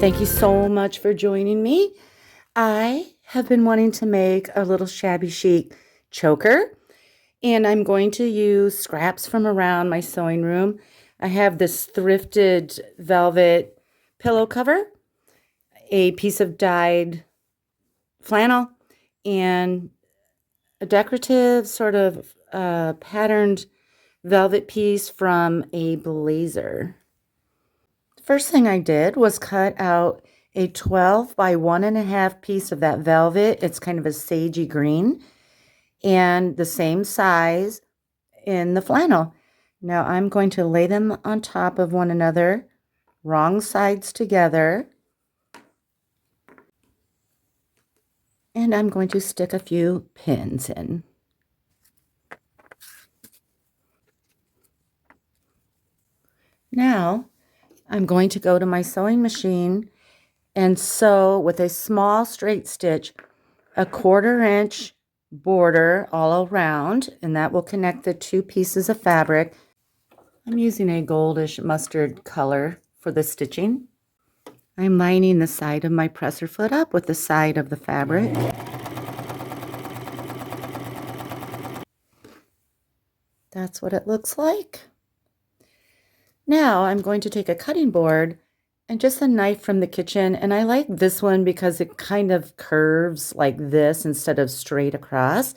Thank you so much for joining me. I have been wanting to make a little shabby chic choker, and I'm going to use scraps from around my sewing room. I have this thrifted velvet pillow cover, a piece of dyed flannel, and a decorative sort of patterned velvet piece from a blazer. First thing I did was cut out a 12 by 1.5 piece of that velvet. It's kind of a sagey green, and the same size in the flannel. Now I'm going to lay them on top of one another, wrong sides together, and I'm going to stick a few pins in. Now I'm going to go to my sewing machine and sew with a small straight stitch a 1/4 inch border all around, and that will connect the two pieces of fabric. I'm using a goldish mustard color for the stitching. I'm lining the side of my presser foot up with the side of the fabric. That's what it looks like. Now I'm going to take a cutting board and just a knife from the kitchen, and I like this one because it kind of curves like this instead of straight across.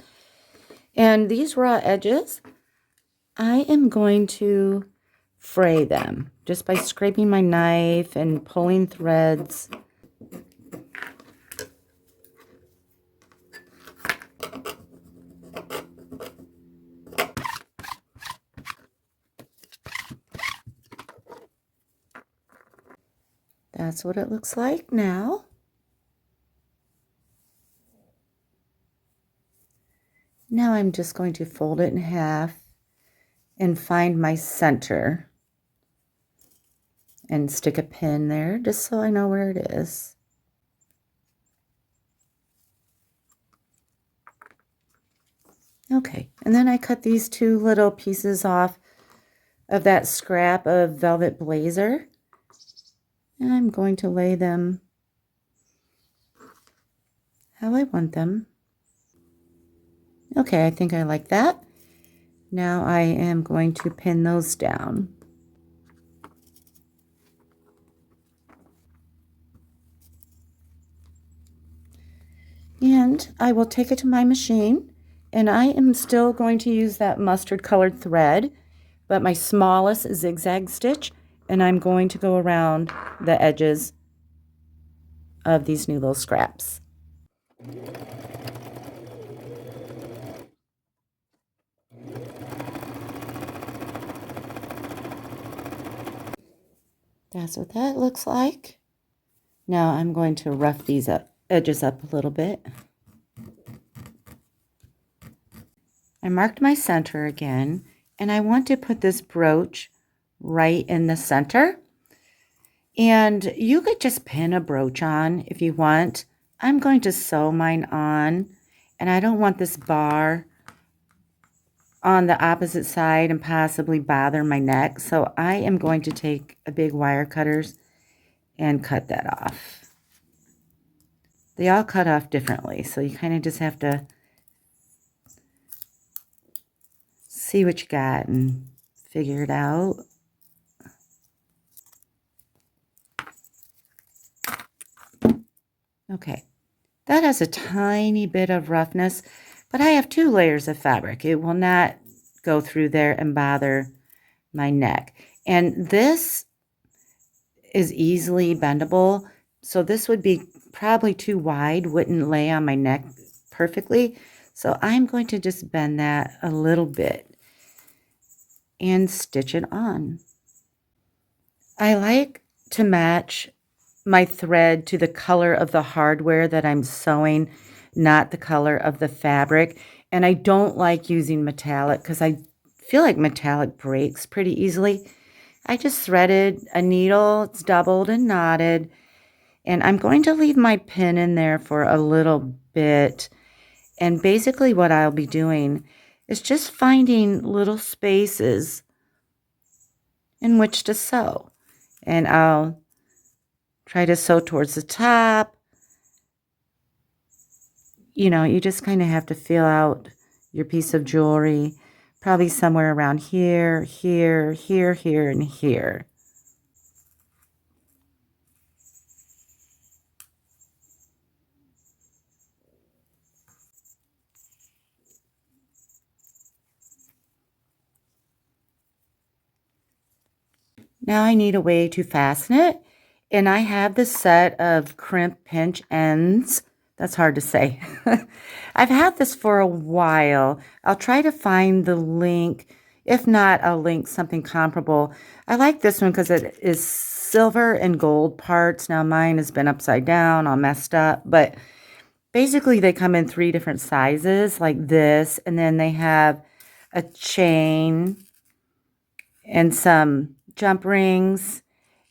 And these raw edges, I am going to fray them just by scraping my knife and pulling threads. That's what it looks like now. Now I'm just going to fold it in half and find my center and stick a pin there just so I know where it is. Okay, and then I cut these two little pieces off of that scrap of velvet blazer, and I'm going to lay them how I want them. Okay, I think I like that. Now I am going to pin those down. And I will take it to my machine, and I am still going to use that mustard colored thread, but my smallest zigzag stitch, and I'm going to go around the edges of these new little scraps. That's what that looks like. Now I'm going to rough these edges up a little bit. I marked my center again, and I want to put this brooch right in the center. And you could just pin a brooch on if you want. I'm going to sew mine on, and I don't want this bar on the opposite side and possibly bother my neck. So I am going to take a big wire cutters and cut that off. They all cut off differently, so you kind of just have to see what you got and figure it out. Okay, that has a tiny bit of roughness, but I have 2 layers of fabric. It will not go through there and bother my neck. And this is easily bendable, so this would be probably too wide, wouldn't lay on my neck perfectly. So I'm going to just bend that a little bit and stitch it on. I like to match my thread to the color of the hardware that I'm sewing, not the color of the fabric. And I don't like using metallic because I feel like metallic breaks pretty easily. I just threaded a needle, it's doubled and knotted, and I'm going to leave my pin in there for a little bit. And basically what I'll be doing is just finding little spaces in which to sew. And I'll Try to sew towards the top. You know, you just kind of have to feel out your piece of jewelry. Probably somewhere around here, here, here, here, and here. Now I need a way to fasten it. And I have this set of crimp pinch ends. That's hard to say. I've had this for a while. I'll try to find the link. If not, I'll link something comparable. I like this one because it is silver and gold parts. Now mine has been upside down, all messed up. But basically they come in 3 different sizes like this. And then they have a chain and some jump rings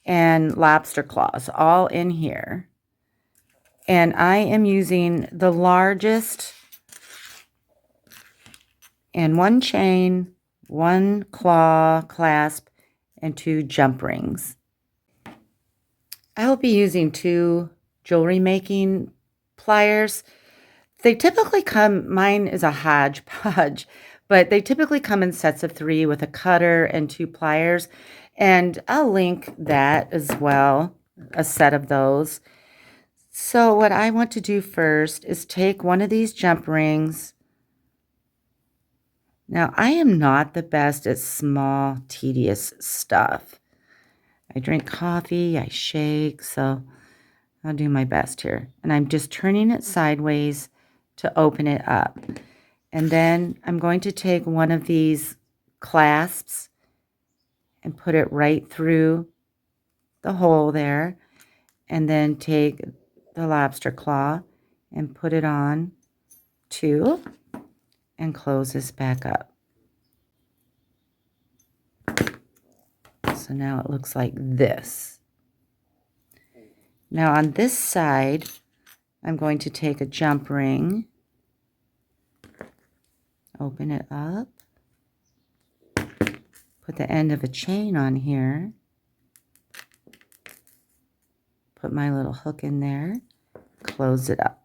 and lobster claws all in here. And I am using the largest and 1 chain, 1 claw clasp, and 2 jump rings. I will be using 2 jewelry making pliers. They typically come, mine is a hodgepodge, but they typically come in sets of 3 with a cutter and 2 pliers. And I'll link that as well, a set of those. So what I want to do first is take one of these jump rings. Now, I am not the best at small, tedious stuff. I drink coffee, I shake, so I'll do my best here. And I'm just turning it sideways to open it up. And then I'm going to take one of these clasps and put it right through the hole there. And then take the lobster claw and put it on too. And close this back up. So now it looks like this. Now on this side, I'm going to take a jump ring, open it up, put the end of a chain on here, put my little hook in there, close it up.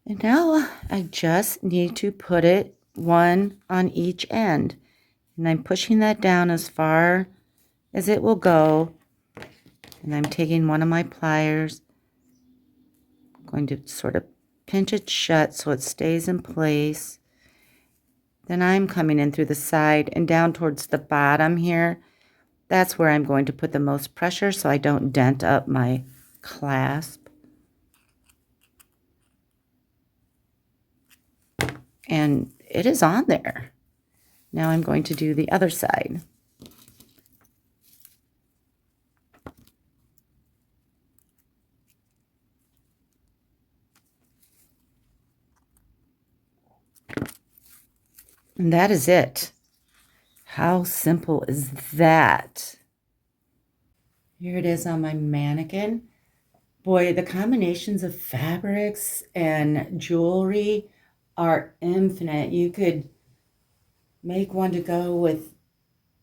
And now I just need to put it one on each end. And I'm pushing that down as far as it will go. And I'm taking one of my pliers, going to sort of pinch it shut so it stays in place. Then I'm coming in through the side and down towards the bottom here. That's where I'm going to put the most pressure so I don't dent up my clasp. And it is on there. Now I'm going to do the other side. And that is it. How simple is that? Here it is on my mannequin. Boy, the combinations of fabrics and jewelry are infinite. You could make one to go with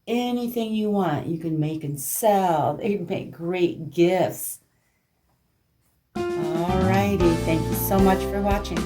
anything you want. You can make and sell. They'd make great gifts. Alrighty, thank you so much for watching.